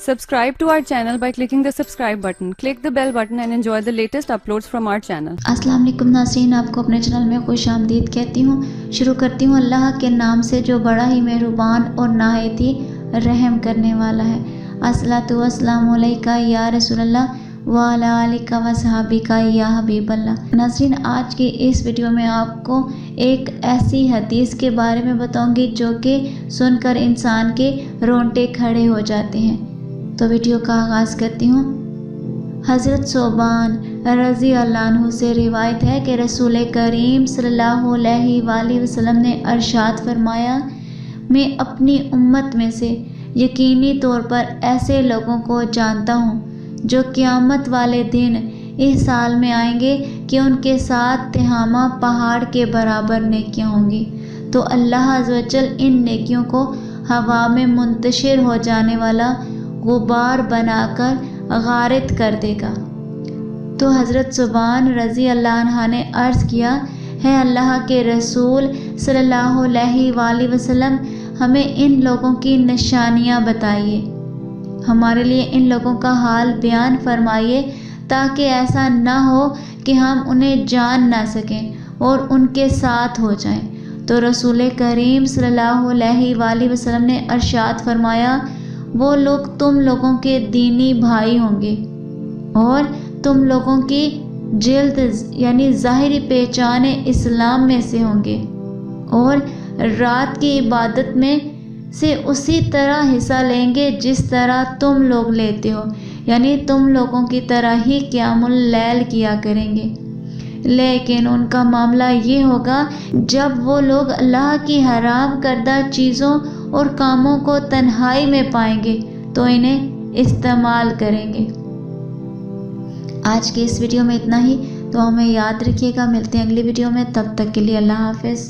Subscribe to our channel by clicking the subscribe button. Click the bell button and enjoy the latest uploads from our channel. अस्सलाम वालेकुम नाज़रीन, आपको अपने channel में खुश आमदीद कहती हूँ। शुरू करती हूँ अल्लाह के नाम से जो बड़ा ही मेहरबान और नहायत ही रहम करने वाला है। अस्सलातु वस्सलामु अलैका या रसूल अल्लाह व अला आलिका व सहाबिका या हबीब अल्लाह। नाज़रीन, आज की इस वीडियो में आपको एक ऐसी हदीस के बारे में बताऊंगी जो कि सुनकर इंसान के रोंगटे खड़े हो जाते हैं। तो वीडियो का आगाज़ करती हूँ। हज़रत सोबान रज़ी अल्लाह अन्हु से रिवायत है कि रसूल करीम सल्लल्लाहु अलैहि वसल्लम ने इरशाद फरमाया, मैं अपनी उम्मत में से यकीनी तौर पर ऐसे लोगों को जानता हूँ जो क़यामत वाले दिन इस हाल में आएंगे कि उनके साथ तिहामा पहाड़ के बराबर नेकियां होंगी, तो अल्लाह अज़्ज़ व जल इन नेकियों को हवा में मुंतशिर हो जाने वाला गुबार बनाकर गारित कर देगा। तो हज़रत सुबान रज़ी अल्लाह अन्हा ने अर्ज़ किया, है अल्लाह के रसूल सल्लल्लाहु अलैहि वसल्लम, हमें इन लोगों की निशानियाँ बताइए, हमारे लिए इन लोगों का हाल बयान फरमाइए, ताकि ऐसा ना हो कि हम उन्हें जान ना सकें और उनके साथ हो जाएं। तो रसूल करीम सल्लल्लाहु अलैहि वसल्लम ने इरशाद फरमाया, वो लोग तुम लोगों के दीनी भाई होंगे और तुम लोगों की जिल्द यानी ज़ाहिरी पहचान इस्लाम में से होंगे और रात की इबादत में से उसी तरह हिस्सा लेंगे जिस तरह तुम लोग लेते हो, यानी तुम लोगों की तरह ही क़यामुल लैल किया करेंगे। लेकिन उनका मामला ये होगा, जब वो लोग अल्लाह की हराम करदा चीज़ों और कामों को तन्हाई में पाएंगे तो इन्हें इस्तेमाल करेंगे। आज के इस वीडियो में इतना ही। तो हमें याद रखिएगा, मिलते हैं अगली वीडियो में। तब तक के लिए अल्लाह हाफ़िज़।